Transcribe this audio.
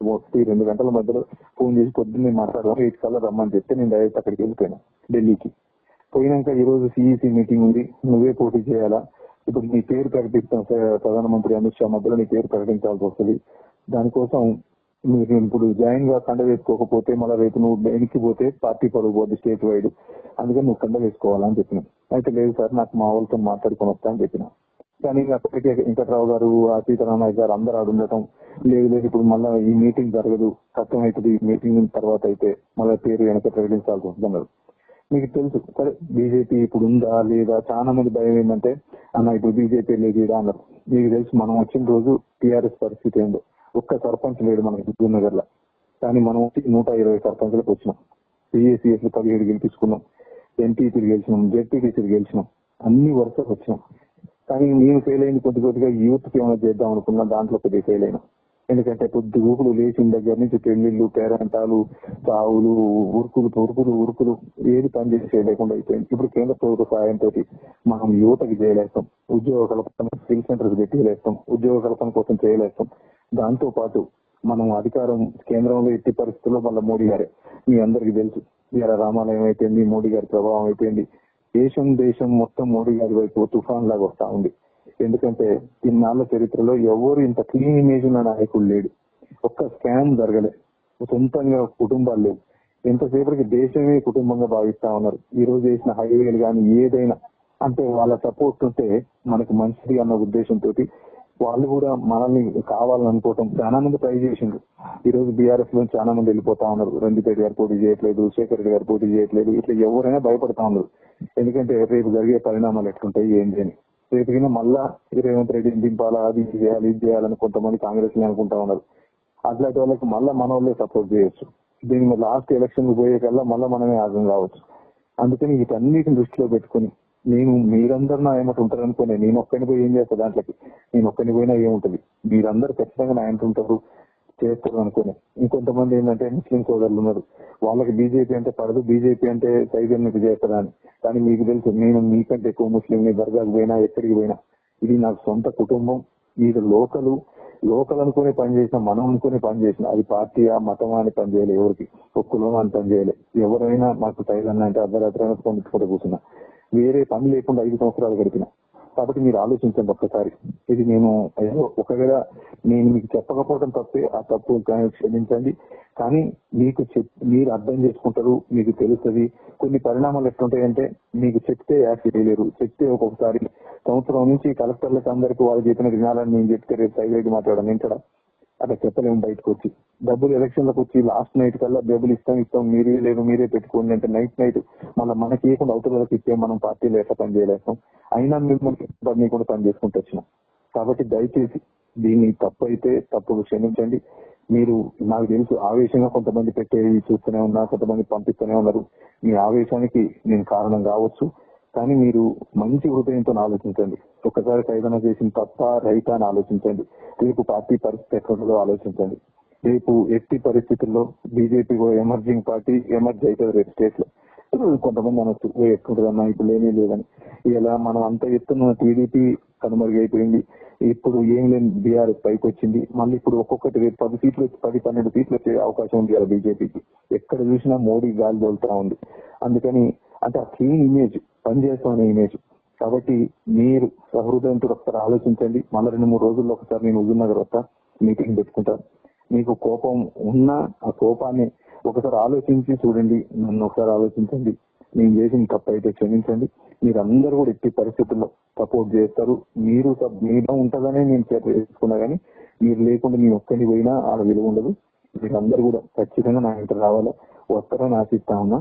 2 గంటల మధ్యలో ఫోన్ చేసి పొద్దున్నే మాట్లాడదాం 8 కల్లా రమ్మని చెప్తే నేను డైరెక్ట్ అక్కడికి వెళ్ళిపోయాను ఢిల్లీకి. పోయినాక ఈ రోజు సిఈసి మీటింగ్ ఉంది, నువ్వే పోటీ చేయాలా, ఇప్పుడు నీ పేరు ప్రకటిస్తాం ప్రధానమంత్రి అమిత్ షా మధ్యలో నీ పేరు ప్రకటించాల్సి వస్తుంది. దానికోసం మీరు ఇప్పుడు జాయిన్ గా కండ వేసుకోకపోతే మళ్ళీ రేపు నువ్వు వెనక్కి పోతే పార్టీ పరుగు పోద్ది స్టేట్ వైడ్, అందుకని నువ్వు కండ వేసుకోవాలని చెప్పిన. అయితే లేదు సార్ నాకు మా వాళ్ళతో మాట్లాడుకొని వస్తా అని చెప్పిన. కానీ అప్పటికే వెంకట్రావు గారు, సీతారామయ్య గారు అందరూ ఆడుండటం, లేదు లేదు ఇప్పుడు మళ్ళీ ఈ మీటింగ్ జరగదు, కష్టం అవుతుంది, ఈ మీటింగ్ తర్వాత అయితే మళ్ళీ పేరు వెనక ప్రకటించాల్సి వస్తున్నారు. మీకు తెలుసు సరే బీజేపీ ఇప్పుడు ఉందా లేదా, చాలా మంది భయం ఏంటంటే అన్న ఇప్పుడు బీజేపీ లేదు అన్నారు. మీకు తెలుసు మనం వచ్చిన రోజు టీఆర్ఎస్ పరిస్థితి ఏందో, ఒక్క సర్పంచ్ లేడు మన హుజూర్నగర్ లో, కానీ మనం 120 సర్పంచ్లకు వచ్చినాం, పిఏసీఎస్ 17 గెలిపించుకున్నాం, ఎంపీపీలు గెలిచినాం, జెడ్పీటీసీలు గెలిచినాం, అన్ని వరుసలు వచ్చినాం. కానీ నేను ఫెయిల్ అయింది కొద్దిగా యూత్ కి ఏమైనా చేద్దాం అనుకున్నా, దాంట్లో కొద్దిగా ఫెయిల్ అయినా. ఎందుకంటే కొద్ది ఊపులు లేచిన దగ్గర నుంచి పెళ్లిళ్ళు, పేరంటాలు, చావులు, ఉరుకులు ఏది పని చేసే లేకుండా అయిపోయింది. ఇప్పుడు కేంద్ర ప్రభుత్వ సహాయంతో మనం యువతకి చేయలేస్తాం, ఉద్యోగ కల్పన స్కిల్ సెంటర్స్ పెట్టలేస్తాం, ఉద్యోగ కల్పన కోసం చేయలేస్తాం. దాంతో పాటు మనం అధికారం కేంద్రంలో ఎట్టి పరిస్థితుల్లో మళ్ళీ మోడీ గారే, మీ అందరికి తెలుసు ఇలా రామాలయం అయిపోయింది, మోడీ గారి ప్రభావం అయిపోయింది. దేశం మొత్తం మోడీ గారి వైపు తుఫాన్ లాగా వస్తా ఉంది. ఎందుకంటే ఇన్నాళ్ల చరిత్రలో ఎవరు ఇంత క్లీన్ ఇమేజ్ ఉన్న నాయకుడు లేడు, ఒక్క స్కామ్ జరగలే, సొంతంగా కుటుంబాలు లేవు, ఎంతసేపటికి దేశమే కుటుంబంగా భావిస్తా ఉన్నారు. ఈ రోజు వేసిన హైవేలు కానీ ఏదైనా అంటే వాళ్ళ సపోర్ట్ ఉంటే మనకు మంచిది అన్న ఉద్దేశంతో వాళ్ళు కూడా మనల్ని కావాలనుకోవటం చాలా మంది ట్రై చేసిండ్రు. ఈ రోజు బీఆర్ఎస్ లో చాలా మంది వెళ్ళిపోతా ఉన్నారు, రంజిపేట గారు పోటీ చేయట్లేదు, శేఖర్ రెడ్డి గారు పోటీ చేయట్లేదు, ఇట్లా ఎవరైనా భయపడతా ఉన్నారు. ఎందుకంటే రేపు జరిగే పరిణామాలు ఎట్లుంటాయి ఏంటి అని. రేపు మళ్ళా రేవంత్ రెడ్డిని దింపాలా, అది చేయాలి ఇది చేయాలని కొంతమంది కాంగ్రెస్ అనుకుంటా ఉన్నారు. అట్లాంటి వాళ్ళకి మళ్ళా మన వాళ్ళే సపోర్ట్ చేయొచ్చు. దీని లాస్ట్ ఎలక్షన్ పోయే కల్లా మళ్ళా మనమే ఆగం కావచ్చు. అందుకని వీటన్నిటిని దృష్టిలో పెట్టుకుని నేను మీరందరూ నా ఏమంట ఉంటారు అనుకునే, నేను ఒక్కని పోయి ఏం చేస్తా, దాంట్లోకి నేను ఒక్కని పోయినా ఏముంటది, మీరందరూ ఖచ్చితంగా నా ఇంట ఉంటారు చేస్తారు అనుకునే. ఇంకొంతమంది ఏంటంటే ముస్లిం సోదరులు ఉన్నారు, వాళ్ళకి బీజేపీ అంటే పడదు, బీజేపీ అంటే సైతం మీకు చేస్తారా అని. కానీ మీకు తెలుసు నేను మీకంటే ఎక్కువ ముస్లింని, దర్గాకు పోయినా ఎక్కడికి పోయినా ఇది నాకు సొంత కుటుంబం. ఇది లోకల్ అనుకునే పని చేసిన, మనం అనుకునే పని చేసిన, అది పార్టీ మతమా అని పని చేయలే, ఎవరికి ఒక్కలో అని పని చేయలే. ఎవరైనా మాకు తైలన్న అంటే అర్ధరాత్రి పొందుకుంటూ కూర్చున్నా, వేరే పని లేకుండా 5 సంవత్సరాలు గడిపిన. కాబట్టి మీరు ఆలోచించండి ఒక్కసారి. ఇది నేను ఒకవేళ నేను మీకు చెప్పకపోవడం తప్పే, ఆ తప్పు క్షమించండి. కానీ మీరు అర్థం చేసుకుంటారు, మీకు తెలుస్తుంది. కొన్ని పరిణామాలు ఎట్లుంటాయంటే మీకు చెప్తే యాక్ట్ చేయలేరు, చెప్తే ఒక్కొక్కసారి సంవత్సరం నుంచి కలెక్టర్లకు అందరికీ వాళ్ళు చెప్పిన వినాలని నేను చెప్తే రేపు సైలెంట్ మాట్లాడడం ఏంటడా, అట్లా చెప్పలేము. బయటకు వచ్చి డబ్బులు ఎలక్షన్లకు వచ్చి లాస్ట్ నైట్ కల్లా డబ్బులు ఇస్తాం మీరే లేదు మీరే పెట్టుకోండి అంటే నైట్ మళ్ళీ మనకి ఇవ్వకుండా అవతలకి ఇస్తే మనం పార్టీలో ఎట్లా పని చేయలేస్తాం. అయినా మిమ్మల్ని కూడా పని చేసుకుంటూ వచ్చినాం. కాబట్టి దయచేసి దీన్ని తప్పు అయితే తప్పు క్షమించండి. మీరు నాకు తెలుసు ఆవేశంగా కొంతమంది పెట్టేది చూస్తూనే ఉన్నా, కొంతమంది పంపిస్తూనే ఉన్నారు. మీ ఆవేశానికి నేను కారణం కావచ్చు, కానీ మీరు మంచి హృదయంతో ఆలోచించండి. ఒక్కసారి ఏదైనా చేసిన తప్ప రైతా అని ఆలోచించండి. రేపు పార్టీ పరిస్థితి ఎట్లుంటుందో ఆలోచించండి. రేపు ఎట్టి పరిస్థితుల్లో బీజేపీ ఎమర్జింగ్ పార్టీ ఎమర్జ్ అవుతుంది రేపు స్టేట్ లో. కొంతమంది అనొచ్చు ఎట్లుంటుందన్నా ఇప్పుడు ఏమీ లేదని. ఇలా మనం అంత ఎత్తున టీడీపీ కనుమరుగైపోయింది, ఇప్పుడు ఏం లేని బీఆర్ఎస్ పైకి వచ్చింది. మళ్ళీ ఇప్పుడు ఒక్కొక్కటి రేపు 10 సీట్లు 10-12 సీట్లు వచ్చే అవకాశం ఉంది కదా బీజేపీకి. ఎక్కడ చూసినా మోడీ గాలి తోలుతా ఉంది. అందుకని అంటే ఆ క్లీన్ ఇమేజ్ పనిచేస్తామనే ఇమేజ్. కాబట్టి మీరు సహృదయంతో ఒకసారి ఆలోచించండి. మళ్ళీ 2-3 రోజుల్లో ఒకసారి నేను హుజూర్నగర్ వస్తా, మీటింగ్ పెట్టుకుంటాను. మీకు కోపం ఉన్నా ఆ కోపాన్ని ఒకసారి ఆలోచించి చూడండి, నన్ను ఒకసారి ఆలోచించండి. నేను చేసిన తప్పు అయితే క్షమించండి. మీరందరూ కూడా ఎట్టి పరిస్థితుల్లో సపోర్ట్ చేస్తారు. మీలో ఉంటుందనే నేను చేసుకున్నా, కానీ మీరు లేకుండా నేను ఒక్కని పోయినా ఆడ విలువ ఉండదు. మీరందరూ కూడా ఖచ్చితంగా నా ఇంటర్ రావాలా, వస్తారని ఆశిస్తా ఉన్నా.